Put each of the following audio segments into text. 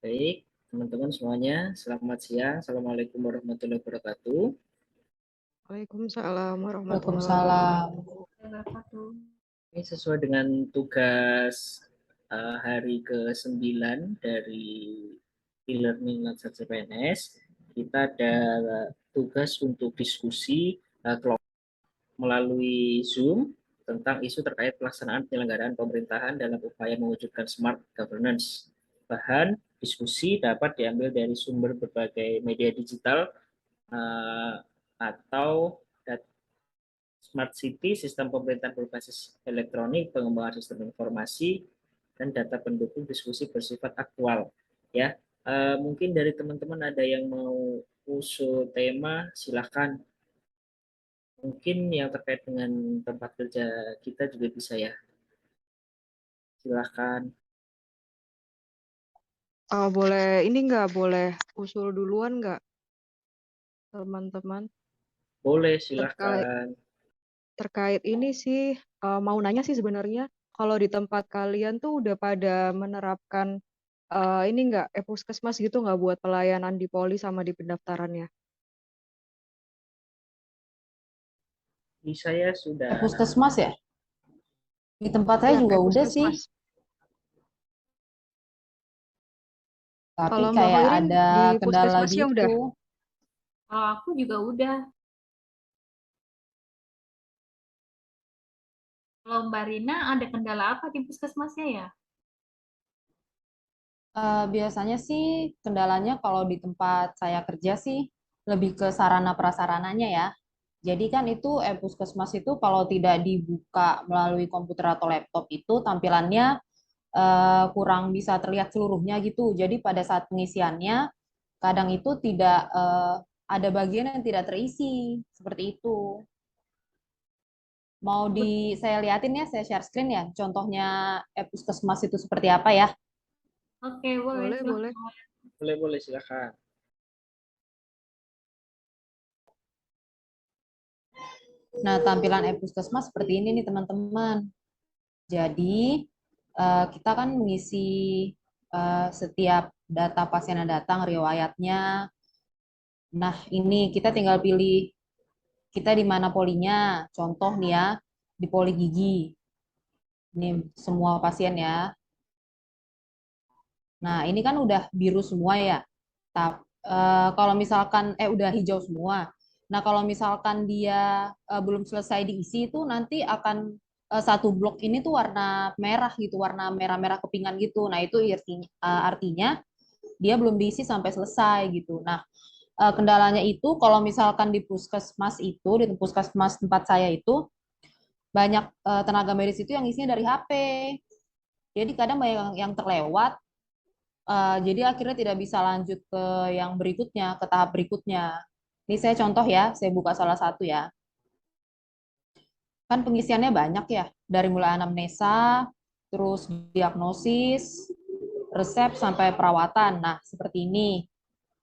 Baik, teman-teman semuanya, selamat siang. Assalamualaikum warahmatullahi wabarakatuh. Waalaikumsalam warahmatullahi Waalaikumsalam. wabarakatuh. Ini sesuai dengan tugas hari ke-9 dari e-learning Lansat CPNS. Kita ada tugas untuk diskusi melalui Zoom tentang isu terkait pelaksanaan penyelenggaraan pemerintahan dalam upaya mewujudkan smart governance. Bahan diskusi dapat diambil dari sumber berbagai media digital atau Smart City, sistem pemerintahan berbasis elektronik, pengembangan sistem informasi, dan data pendukung diskusi bersifat aktual. Ya, mungkin dari teman-teman ada yang mau usul tema, silakan. Mungkin yang terkait dengan tempat kerja kita juga bisa ya. Silakan. Boleh ini nggak boleh usul duluan nggak teman-teman? Boleh, Terkait silakan. terkait ini sih mau nanya sih sebenarnya kalau di tempat kalian tuh udah pada menerapkan ini nggak e-puskesmas gitu nggak buat pelayanan di poli sama di pendaftarannya? Di saya sudah. Puskesmas ya? Di tempat saya Iya, juga kayak udah sih. puskesmas. Tapi Kalau Mbak kayak Hoirin ada di kendala puskesmasnya udah. gitu. Kalau aku juga udah. Kalau Mbak Rina ada kendala apa di puskesmasnya ya? Biasanya sih kendalanya kalau di tempat saya kerja sih lebih ke sarana prasarananya ya. Jadi kan itu puskesmas itu kalau tidak dibuka melalui komputer atau laptop itu tampilannya kurang bisa terlihat seluruhnya gitu. Jadi pada saat pengisiannya kadang itu tidak ada bagian yang tidak terisi seperti itu. Mau saya liatin ya, saya share screen ya. Contohnya puskesmas itu seperti apa ya? Oke, boleh. Boleh, boleh. Boleh, silakan. Nah, tampilan puskesmas seperti ini nih teman-teman. Jadi kita kan mengisi setiap data pasien yang datang, riwayatnya. Nah, ini kita tinggal pilih kita di mana polinya. Contoh nih ya, di poli gigi. Ini semua pasien ya. Nah, ini kan udah biru semua ya. Tapi kalau misalkan udah hijau semua. Nah, kalau misalkan dia belum selesai diisi itu nanti akan satu blok ini tuh warna merah gitu, warna merah-merah kepingan gitu. Nah, itu artinya dia belum diisi sampai selesai gitu. Nah, kendalanya itu kalau misalkan di puskesmas itu, di puskesmas tempat saya itu banyak tenaga medis itu yang isinya dari HP. Jadi kadang banyak yang terlewat. Jadi akhirnya tidak bisa lanjut ke yang berikutnya, ke tahap berikutnya. Ini saya contoh ya, saya buka salah satu ya. Kan pengisiannya banyak ya, dari mulai anamnesa, terus diagnosis, resep sampai perawatan. Nah, seperti ini.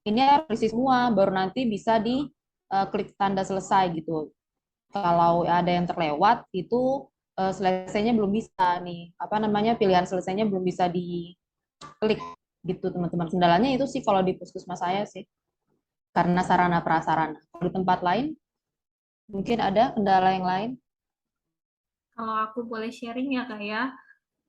Ini harus diisi semua, baru nanti bisa di klik tanda selesai gitu. Kalau ada yang terlewat, itu selesainya belum bisa nih. Apa namanya, pilihan selesainya belum bisa diklik gitu teman-teman. Kendalanya itu sih kalau di puskesmas saya sih. Karena sarana prasarana. Di tempat lain mungkin ada kendala yang lain. Kalau aku boleh sharing ya Kak ya,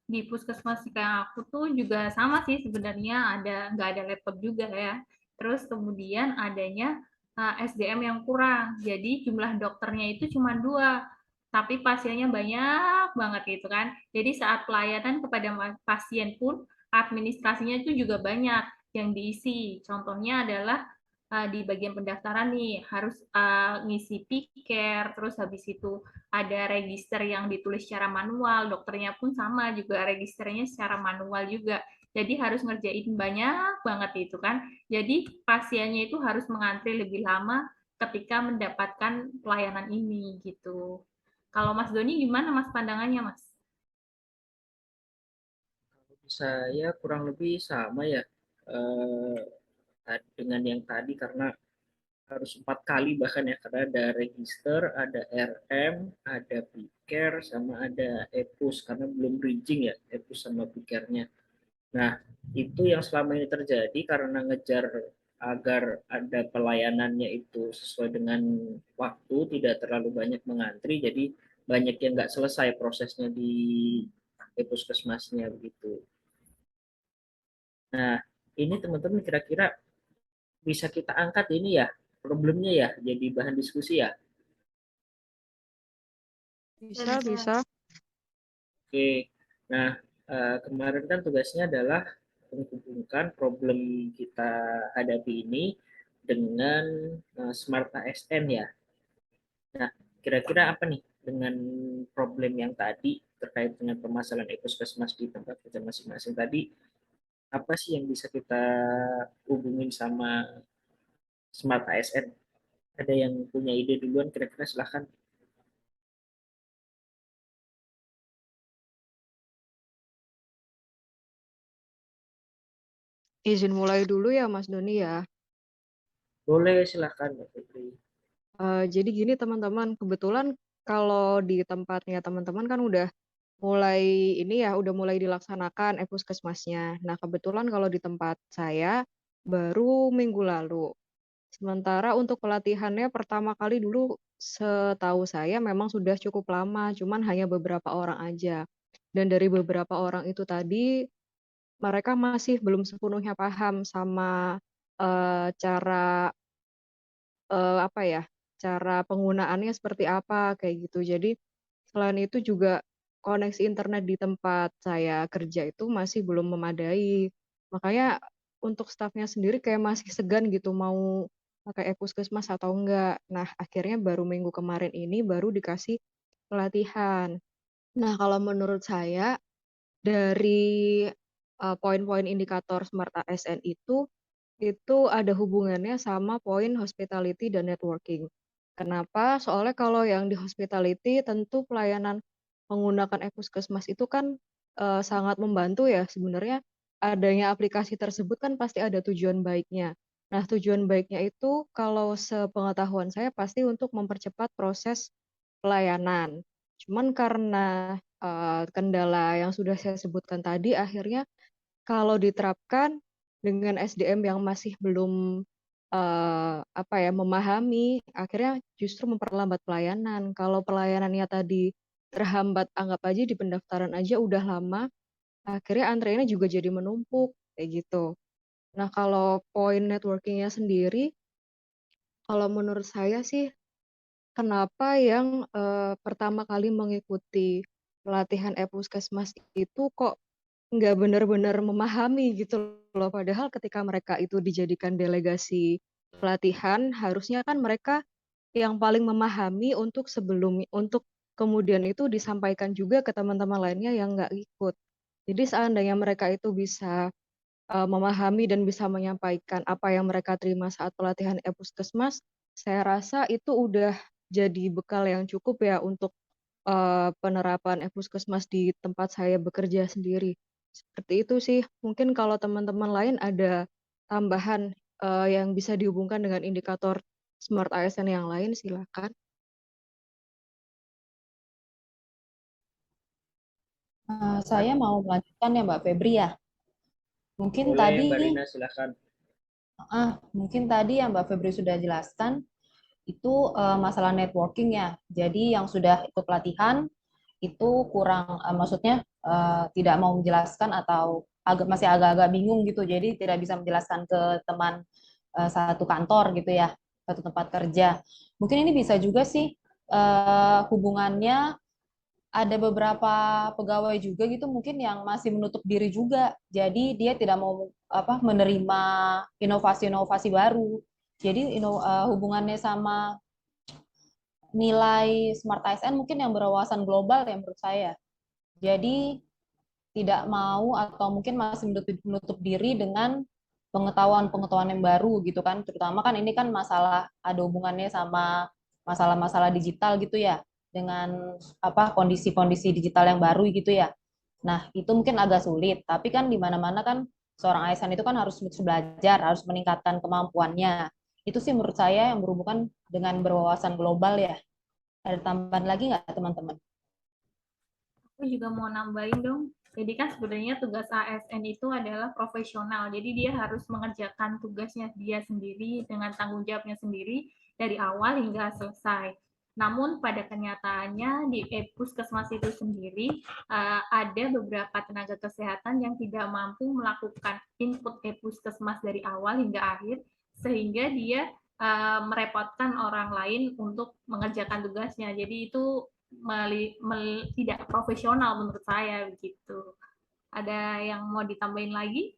di puskesmas kayak aku tuh juga sama sih sebenarnya nggak ada laptop juga ya. Terus kemudian adanya SDM yang kurang. Jadi jumlah dokternya itu cuma dua, tapi pasiennya banyak banget gitu kan. Jadi saat pelayanan kepada pasien pun administrasinya itu juga banyak yang diisi. Contohnya adalah di bagian pendaftaran nih harus ngisi piker, terus habis itu ada register yang ditulis secara manual, dokternya pun sama juga registernya secara manual juga. Jadi harus ngerjain banyak banget itu kan. Jadi pasiennya itu harus mengantri lebih lama ketika mendapatkan pelayanan ini gitu. Kalau Mas Doni gimana Mas pandangannya Mas? Saya kurang lebih sama ya eh, dengan yang tadi karena harus 4 kali bahkan ya karena ada register, ada RM, ada piker, sama ada epus karena belum bridging ya epus sama pikernya. Nah, itu yang selama ini terjadi karena ngejar agar ada pelayanannya itu sesuai dengan waktu, tidak terlalu banyak mengantri, jadi banyak yang nggak selesai prosesnya di puskesmasnya begitu. Nah, ini teman-teman kira-kira bisa kita angkat ini ya, problemnya ya, jadi bahan diskusi ya. Bisa, bisa. Oke, nah kemarin kan tugasnya adalah menghubungkan problem kita hadapi ini dengan Smart ASN ya. Nah, kira-kira apa nih dengan problem yang tadi terkait dengan permasalahan puskesmas di tempat kerja masing-masing tadi, apa sih yang bisa kita hubungin sama Smart ASN? Ada yang punya ide duluan, kira-kira silahkan. Izin mulai dulu ya Mas Doni ya. Boleh, silahkan Mbak Fitri. Jadi gini teman-teman, kebetulan kalau di tempatnya teman-teman kan udah mulai ini ya, udah mulai dilaksanakan puskesmasnya. Nah, kebetulan kalau di tempat saya baru minggu lalu. Sementara untuk pelatihannya pertama kali dulu setahu saya memang sudah cukup lama, cuman hanya beberapa orang aja. Dan dari beberapa orang itu tadi, mereka masih belum sepenuhnya paham sama cara apa ya, cara penggunaannya seperti apa, kayak gitu. Jadi, selain itu juga koneksi internet di tempat saya kerja itu masih belum memadai. Makanya untuk stafnya sendiri kayak masih segan gitu mau pakai e-puskesmas atau enggak. Nah, akhirnya baru minggu kemarin ini baru dikasih pelatihan. Nah, kalau menurut saya dari, poin-poin indikator Smart ASN itu ada hubungannya sama poin hospitality dan networking. Kenapa? Soalnya kalau yang di hospitality tentu pelayanan menggunakan e-puskesmas itu kan, sangat membantu ya. Sebenarnya adanya aplikasi tersebut kan pasti ada tujuan baiknya. Nah, tujuan baiknya itu kalau sepengetahuan saya pasti untuk mempercepat proses pelayanan. Cuman karena, kendala yang sudah saya sebutkan tadi akhirnya kalau diterapkan dengan SDM yang masih belum, apa ya, memahami, akhirnya justru memperlambat pelayanan. Kalau pelayanannya tadi terhambat, anggap aja di pendaftaran aja udah lama, akhirnya antreannya juga jadi menumpuk, kayak gitu. Nah, kalau poin networking-nya sendiri, kalau menurut saya sih, kenapa yang, pertama kali mengikuti pelatihan e-puskesmas itu kok nggak benar-benar memahami gitu loh, padahal ketika mereka itu dijadikan delegasi pelatihan, harusnya kan mereka yang paling memahami untuk kemudian itu disampaikan juga ke teman-teman lainnya yang nggak ikut. Jadi seandainya mereka itu bisa, memahami dan bisa menyampaikan apa yang mereka terima saat pelatihan e-puskesmas, saya rasa itu udah jadi bekal yang cukup ya untuk penerapan e-puskesmas di tempat saya bekerja sendiri. Seperti itu sih. Mungkin kalau teman-teman lain ada tambahan, yang bisa dihubungkan dengan indikator Smart ASN yang lain, silakan. Saya mau melanjutkan ya Mbak Febri ya. Mungkin Boleh tadi Mbak Rina, silahkan. mungkin tadi yang Mbak Febri sudah jelaskan itu masalah networking ya. Jadi yang sudah ikut pelatihan itu kurang, maksudnya tidak mau menjelaskan atau masih agak-agak bingung gitu. Jadi tidak bisa menjelaskan ke teman satu kantor gitu ya, satu tempat kerja. Mungkin ini bisa juga sih hubungannya ada beberapa pegawai juga gitu mungkin yang masih menutup diri juga. Jadi dia tidak mau menerima inovasi-inovasi baru. Jadi hubungannya sama nilai Smart ASN mungkin yang berwawasan global ya menurut saya. Jadi tidak mau atau mungkin masih menutup diri dengan pengetahuan-pengetahuan yang baru gitu kan. Terutama kan ini kan masalah ada hubungannya sama masalah-masalah digital gitu ya dengan kondisi-kondisi digital yang baru gitu ya. Nah, itu mungkin agak sulit, tapi kan di mana-mana kan seorang ASN itu kan harus terus belajar, harus meningkatkan kemampuannya. Itu sih menurut saya yang berhubungan dengan berwawasan global ya. Ada tambahan lagi nggak teman-teman? Aku Aku juga mau nambahin dong. Jadi kan sebenarnya tugas ASN itu adalah profesional. Jadi dia harus mengerjakan tugasnya dia sendiri dengan tanggung jawabnya sendiri dari awal hingga selesai. Namun pada kenyataannya di puskesmas itu sendiri ada beberapa tenaga kesehatan yang tidak mampu melakukan input puskesmas dari awal hingga akhir, sehingga dia merepotkan orang lain untuk mengerjakan tugasnya. Jadi itu tidak profesional menurut saya begitu. Ada yang mau ditambahin lagi?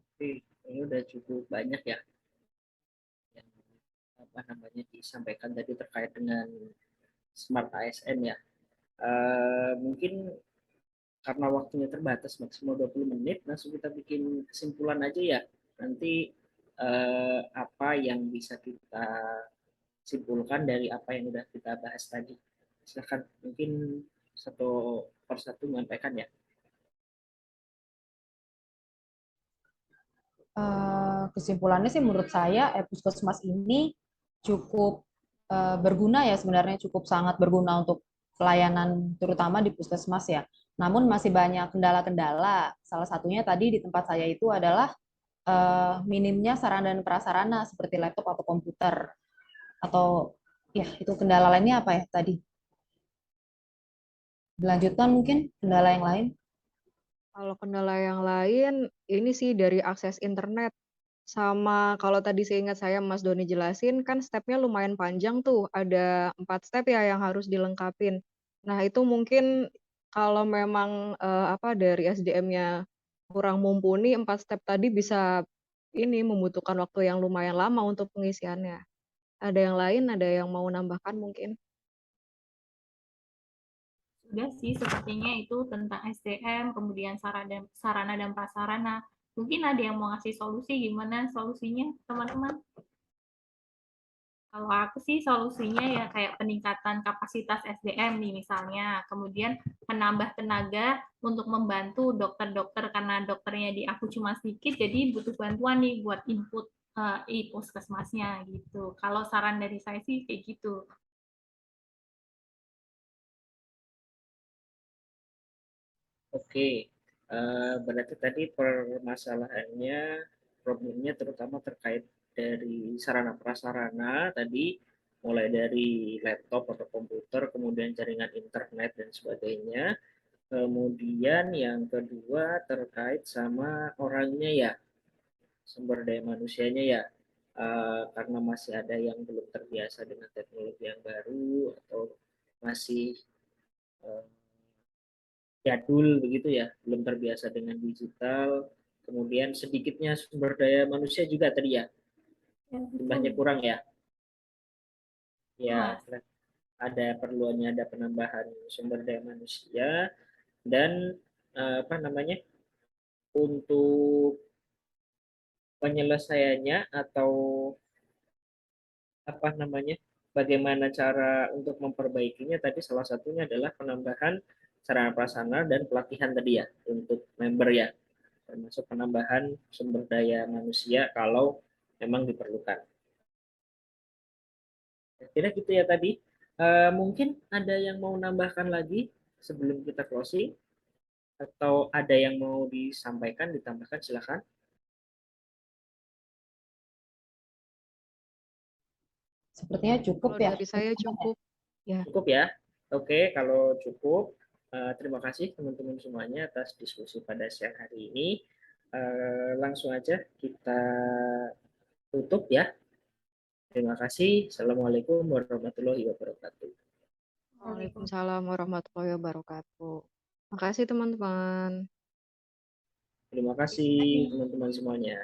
Oke, ini udah cukup banyak ya yang apa namanya disampaikan tadi terkait dengan Smart ASN ya. Mungkin karena waktunya terbatas maksimal 20 menit, langsung kita bikin kesimpulan aja ya. Nanti apa yang bisa kita simpulkan dari apa yang udah kita bahas tadi. Silakan mungkin satu persatu menyampaikan ya. Kesimpulannya sih menurut saya puskesmas ini cukup berguna ya, sebenarnya cukup sangat berguna untuk pelayanan terutama di puskesmas ya. Namun masih banyak kendala-kendala. Salah satunya tadi di tempat saya itu adalah minimnya sarana dan prasarana seperti laptop atau komputer. Atau ya itu kendala lainnya apa ya tadi? Dilanjutkan mungkin kendala yang lain. Kalau kendala yang lain, ini sih dari akses internet. Sama kalau tadi seingat saya Mas Doni jelasin, kan stepnya lumayan panjang tuh. Ada 4 step ya yang harus dilengkapin. Nah itu mungkin kalau memang dari SDM-nya kurang mumpuni, 4 step tadi bisa ini membutuhkan waktu yang lumayan lama untuk pengisiannya. Ada yang lain, ada yang mau nambahkan mungkin? Sudah sih, sepertinya itu tentang SDM, kemudian sarana dan prasarana. Mungkin ada yang mau ngasih solusi, gimana solusinya teman-teman? Kalau aku sih solusinya ya kayak peningkatan kapasitas SDM nih misalnya, kemudian menambah tenaga untuk membantu dokter-dokter karena dokternya di aku cuma sedikit, jadi butuh bantuan nih buat input puskesmasnya gitu. Kalau saran dari saya sih kayak gitu. Oke, berarti tadi permasalahannya, problemnya terutama terkait dari sarana prasarana tadi, mulai dari laptop atau komputer, kemudian jaringan internet dan sebagainya. Kemudian yang kedua terkait sama orangnya ya, sumber daya manusianya ya. Karena masih ada yang belum terbiasa dengan teknologi yang baru atau masih eh, jadul begitu ya, belum terbiasa dengan digital. Kemudian sedikitnya sumber daya manusia juga tadi ya, Ya, jumlahnya betul. kurang ya. Ya, Mas. ada perluannya ada penambahan sumber daya manusia dan apa namanya untuk penyelesaiannya atau apa namanya bagaimana cara untuk memperbaikinya tadi salah satunya adalah penambahan sarana prasarana dan pelatihan tadi ya untuk member ya, termasuk penambahan sumber daya manusia kalau memang diperlukan. Kira gitu ya tadi. Mungkin ada yang mau nambahkan lagi sebelum kita closing atau ada yang mau disampaikan, ditambahkan silakan. Sepertinya cukup Kalau ya. dari saya cukup. Ya. Cukup ya. Oke, kalau cukup, terima kasih teman-teman semuanya atas diskusi pada siang hari ini. Langsung aja kita tutup ya. Terima kasih. Assalamualaikum warahmatullahi wabarakatuh. Waalaikumsalam warahmatullahi wabarakatuh. Makasih teman-teman. Terima kasih teman-teman semuanya.